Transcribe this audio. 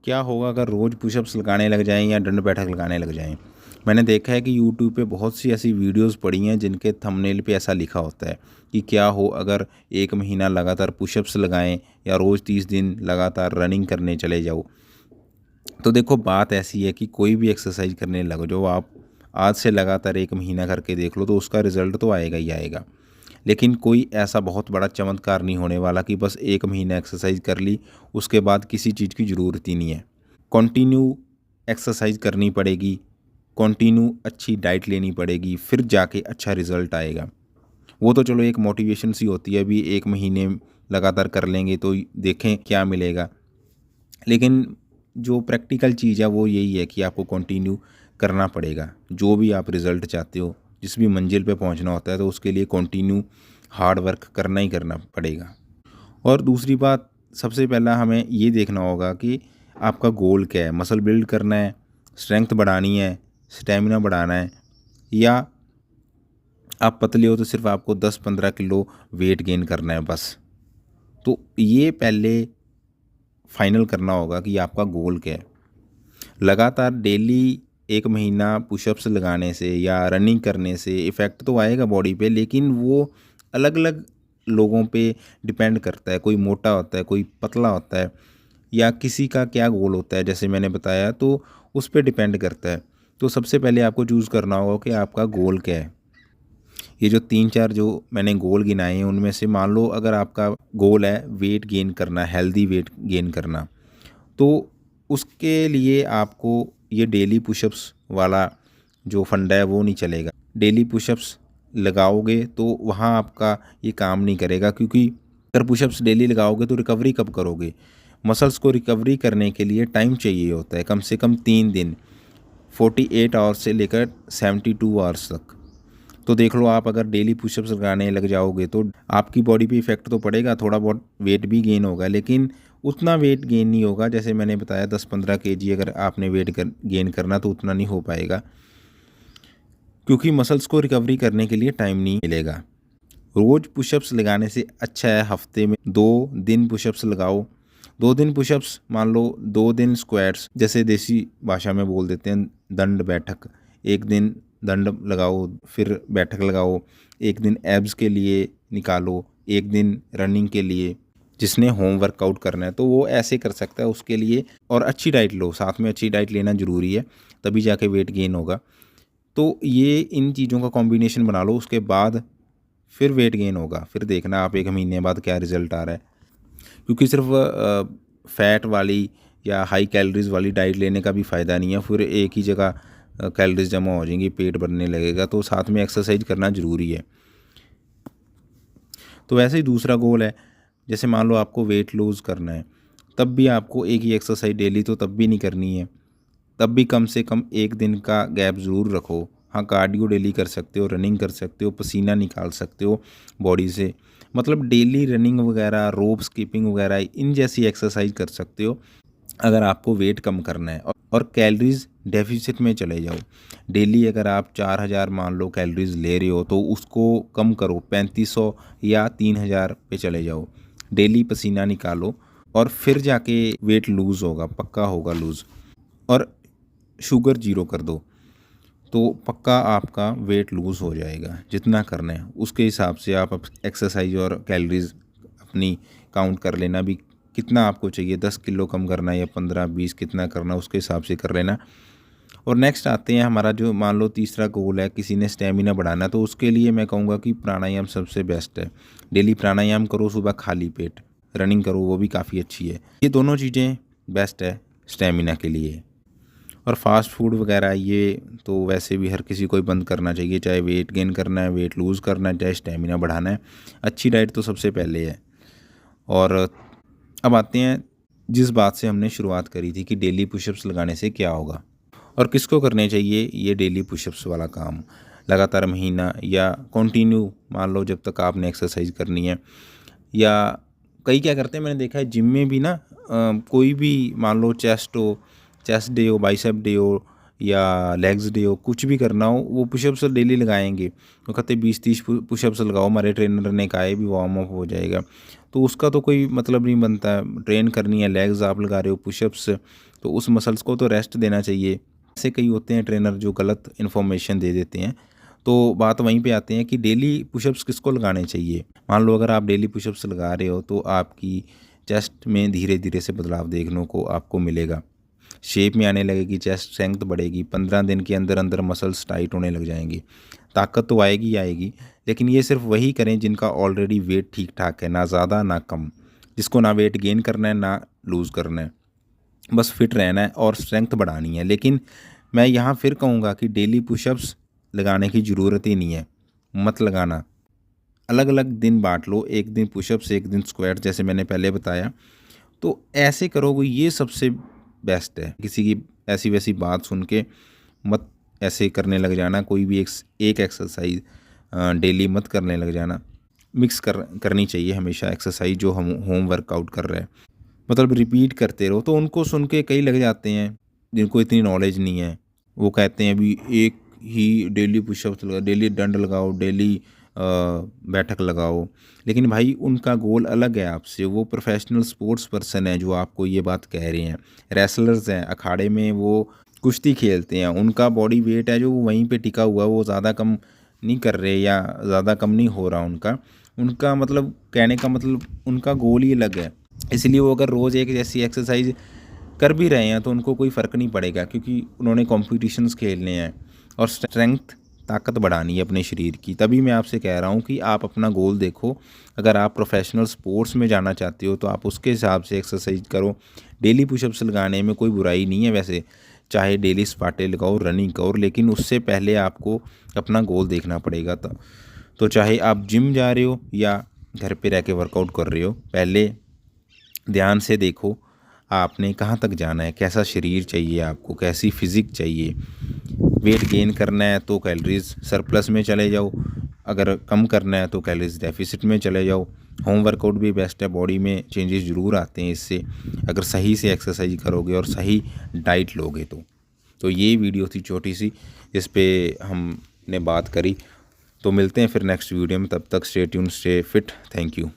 क्या होगा अगर रोज़ पुशअप्स लगाने लग जाएं या दंड बैठक लगाने लग जाएं। मैंने देखा है कि यूट्यूब पे बहुत सी ऐसी वीडियोस पड़ी हैं जिनके थंबनेल पे ऐसा लिखा होता है कि क्या हो अगर 1 महीना लगातार पुशअप्स लगाएं या रोज़ 30 दिन लगातार रनिंग करने चले जाओ। तो देखो बात ऐसी है कि कोई भी एक्सरसाइज करने लग जाओ आप, आज से लगातार 1 महीना करके देख लो तो उसका रिज़ल्ट तो आएगा ही आएगा। लेकिन कोई ऐसा बहुत बड़ा चमत्कार नहीं होने वाला कि बस 1 महीना एक्सरसाइज कर ली उसके बाद किसी चीज़ की ज़रूरत ही नहीं है। कंटिन्यू एक्सरसाइज करनी पड़ेगी, कंटिन्यू अच्छी डाइट लेनी पड़ेगी, फिर जाके अच्छा रिज़ल्ट आएगा। वो तो चलो एक मोटिवेशन सी होती है, अभी 1 महीने लगातार कर लेंगे तो देखें क्या मिलेगा। लेकिन जो प्रैक्टिकल चीज़ है वो यही है कि आपको कंटिन्यू करना पड़ेगा। जो भी आप रिज़ल्ट चाहते हो, जिस भी मंजिल पे पहुंचना होता है तो उसके लिए कंटिन्यू हार्ड वर्क करना ही करना पड़ेगा। और दूसरी बात, सबसे पहला हमें ये देखना होगा कि आपका गोल क्या है। मसल बिल्ड करना है, स्ट्रेंथ बढ़ानी है, स्टेमिना बढ़ाना है, या आप पतले हो तो सिर्फ आपको 10-15 किलो वेट गेन करना है बस। तो ये पहले फाइनल करना होगा कि आपका गोल क्या है। लगातार डेली 1 महीना पुशअप्स लगाने से या रनिंग करने से इफ़ेक्ट तो आएगा बॉडी पे, लेकिन वो अलग अलग लोगों पे डिपेंड करता है। कोई मोटा होता है, कोई पतला होता है, या किसी का क्या गोल होता है जैसे मैंने बताया, तो उस पे डिपेंड करता है। तो सबसे पहले आपको चूज़ करना होगा कि आपका गोल क्या है। ये जो 3-4 जो मैंने गोल गिनाए हैं उनमें से मान लो अगर आपका गोल है वेट गेन करना, हेल्दी वेट गेन करना, तो उसके लिए आपको ये डेली पुशअप्स वाला जो फंडा है वो नहीं चलेगा। डेली पुशअप्स लगाओगे तो वहाँ आपका ये काम नहीं करेगा, क्योंकि अगर पुशअप्स डेली लगाओगे तो रिकवरी कब करोगे। मसल्स को रिकवरी करने के लिए टाइम चाहिए होता है, कम से कम 3 दिन, 48 आवर्स से लेकर 72 आवर्स तक। तो देख लो आप अगर डेली पुशअप्स लगाने लग जाओगे तो आपकी बॉडी पे इफ़ेक्ट तो पड़ेगा, थोड़ा बहुत वेट भी गेन होगा, लेकिन उतना वेट गेन नहीं होगा। जैसे मैंने बताया 10-15 केजी अगर आपने वेट गेन करना तो उतना नहीं हो पाएगा, क्योंकि मसल्स को रिकवरी करने के लिए टाइम नहीं मिलेगा। रोज़ पुशअप्स लगाने से अच्छा है हफ्ते में 2 दिन पुशअप्स लगाओ। 2 दिन पुशअप्स मान लो, 2 दिन स्क्वाट्स, जैसे देसी भाषा में बोल देते हैं दंड बैठक। 1 दिन दंड लगाओ, फिर बैठक लगाओ, 1 दिन एब्स के लिए निकालो, 1 दिन रनिंग के लिए। जिसने होम वर्कआउट करना है तो वो ऐसे कर सकता है उसके लिए। और अच्छी डाइट लो, साथ में अच्छी डाइट लेना ज़रूरी है, तभी जाके वेट गेन होगा। तो ये इन चीज़ों का कॉम्बिनेशन बना लो, उसके बाद फिर वेट गेन होगा। फिर देखना आप 1 महीने बाद क्या रिज़ल्ट आ रहा है। क्योंकि सिर्फ फैट वाली या हाई कैलोरीज वाली डाइट लेने का भी फ़ायदा नहीं है, फिर एक ही जगह कैलोरीज जमा हो जाएंगी, पेट भरने लगेगा। तो साथ में एक्सरसाइज करना ज़रूरी है। तो वैसे ही दूसरा गोल है, जैसे मान लो आपको वेट लूज़ करना है, तब भी आपको एक ही एक्सरसाइज डेली तो तब भी नहीं करनी है। तब भी कम से कम 1 दिन का गैप ज़रूर रखो। हाँ, कार्डियो डेली कर सकते हो, रनिंग कर सकते हो, पसीना निकाल सकते हो बॉडी से। मतलब डेली रनिंग वगैरह, रोप स्किपिंग वगैरह, इन जैसी एक्सरसाइज कर सकते हो अगर आपको वेट कम करना है। और कैलोरीज डेफिसिट में चले जाओ। डेली अगर आप 4000 मान लो कैलोरीज ले रहे हो तो उसको कम करो, 3500 या 3000 पे चले जाओ। डेली पसीना निकालो और फिर जाके वेट लूज़ होगा, पक्का होगा लूज़। और शुगर जीरो कर दो तो पक्का आपका वेट लूज़ हो जाएगा। जितना करना है उसके हिसाब से आप एक्सरसाइज और कैलोरीज अपनी काउंट कर लेना भी, कितना आपको चाहिए, 10 किलो कम करना है या 15-20, कितना करना उसके हिसाब से कर लेना। और नेक्स्ट आते हैं हमारा जो मान लो तीसरा गोल है, किसी ने स्टेमिना बढ़ाना, तो उसके लिए मैं कहूँगा कि प्राणायाम सबसे बेस्ट है। डेली प्राणायाम करो, सुबह खाली पेट रनिंग करो, वो भी काफ़ी अच्छी है। ये दोनों चीज़ें बेस्ट है स्टेमिना के लिए। और फास्ट फूड वगैरह ये तो वैसे भी हर किसी को ही बंद करना चाहिए, चाहे वेट गेन करना है, वेट लूज़ करना है, चाहे स्टेमिना बढ़ाना है। अच्छी डाइट तो सबसे पहले है। और अब आते हैं जिस बात से हमने शुरुआत करी थी कि डेली पुशअप्स लगाने से क्या होगा और किसको करने चाहिए ये डेली पुशअप्स वाला काम। लगातार महीना या कंटिन्यू मान लो जब तक आपने एक्सरसाइज करनी है। या कई क्या करते हैं, मैंने देखा है जिम में भी ना, कोई भी मान लो चेस्ट डे हो, बाइसेप डे हो, या लेग्स डे हो, कुछ भी करना हो, वो पुशअप्स डेली लगाएंगे। वो कहते 20-30 पुशअप्स लगाओ, हमारे ट्रेनर ने कहा है भी वार्म अप हो जाएगा। तो उसका तो कोई मतलब नहीं बनता। ट्रेन करनी है, लेग्स आप लगा रहे हो, पुशअप्स, तो उस मसल्स को तो रेस्ट देना चाहिए। ऐसे कई होते हैं ट्रेनर जो गलत इन्फॉर्मेशन दे देते हैं। तो बात वहीं पे आते हैं कि डेली पुशअप्स किसको लगाने चाहिए। मान लो अगर आप डेली पुशअप्स लगा रहे हो तो आपकी चेस्ट में धीरे धीरे से बदलाव देखने को आपको मिलेगा, शेप में आने लगेगी, चेस्ट स्ट्रेंथ बढ़ेगी, 15 दिन के अंदर अंदर मसल्स टाइट होने लग जाएंगी। ताकत तो आएगी ही आएगी, लेकिन ये सिर्फ वही करें जिनका ऑलरेडी वेट ठीक ठाक है, ना ज़्यादा ना कम, जिसको ना वेट गेन करना है ना लूज़ करना है, बस फिट रहना है और स्ट्रेंथ बढ़ानी है। लेकिन मैं यहाँ फिर कहूँगा कि डेली पुशअप्स लगाने की ज़रूरत ही नहीं है, मत लगाना। अलग अलग दिन बांट लो, एक दिन पुशअप्स, एक दिन स्क्वाट, जैसे मैंने पहले बताया। तो ऐसे करोगे, ये सबसे बेस्ट है। किसी की ऐसी वैसी बात सुन के मत ऐसे करने लग जाना, कोई भी एक एक्सरसाइज डेली मत करने लग जाना। मिक्स करनी चाहिए हमेशा एक्सरसाइज जो हम होम वर्कआउट कर रहे हैं, मतलब रिपीट करते रहो। तो उनको सुन के कई लग जाते हैं जिनको इतनी नॉलेज नहीं है, वो कहते हैं अभी एक ही डेली पुशअप्स लगाओ, डेली डंड लगाओ, डेली बैठक लगाओ। लेकिन भाई उनका गोल अलग है आपसे, वो प्रोफेशनल स्पोर्ट्स पर्सन है जो आपको ये बात कह रहे हैं, रेसलर्स हैं, अखाड़े में वो कुश्ती खेलते हैं, उनका बॉडी वेट है जो वहीं पे टिका हुआ, वो ज़्यादा कम नहीं कर रहे या ज़्यादा कम नहीं हो रहा उनका मतलब कहने का मतलब उनका गोल ही अलग है। इसलिए वो अगर रोज़ एक जैसी एक्सरसाइज कर भी रहे हैं तो उनको कोई फ़र्क नहीं पड़ेगा, क्योंकि उन्होंने कॉम्पिटिशन्स खेलने हैं और स्ट्रेंथ ताकत बढ़ानी है अपने शरीर की। तभी मैं आपसे कह रहा हूँ कि आप अपना गोल देखो। अगर आप प्रोफेशनल स्पोर्ट्स में जाना चाहते हो तो आप उसके हिसाब से एक्सरसाइज करो। डेली पुशअप्स लगाने में कोई बुराई नहीं है वैसे, चाहे डेली स्पाटे लगाओ, रनिंग करो, लेकिन उससे पहले आपको अपना गोल देखना पड़ेगा। तो चाहे आप जिम जा रहे हो या घर पे रह के वर्कआउट कर रहे हो, पहले ध्यान से देखो आपने कहाँ तक जाना है, कैसा शरीर चाहिए आपको, कैसी फिज़िक चाहिए। वेट गेन करना है तो कैलोरीज सरप्लस में चले जाओ, अगर कम करना है तो कैलोरीज डेफिसिट में चले जाओ। होम वर्कआउट भी बेस्ट है, बॉडी में चेंजेस ज़रूर आते हैं इससे, अगर सही से एक्सरसाइज करोगे और सही डाइट लोगे तो ये वीडियो थी छोटी सी, जिस पे हमने बात करी। तो मिलते हैं फिर नेक्स्ट वीडियो में, तब तक stay tune, stay fit, thank you.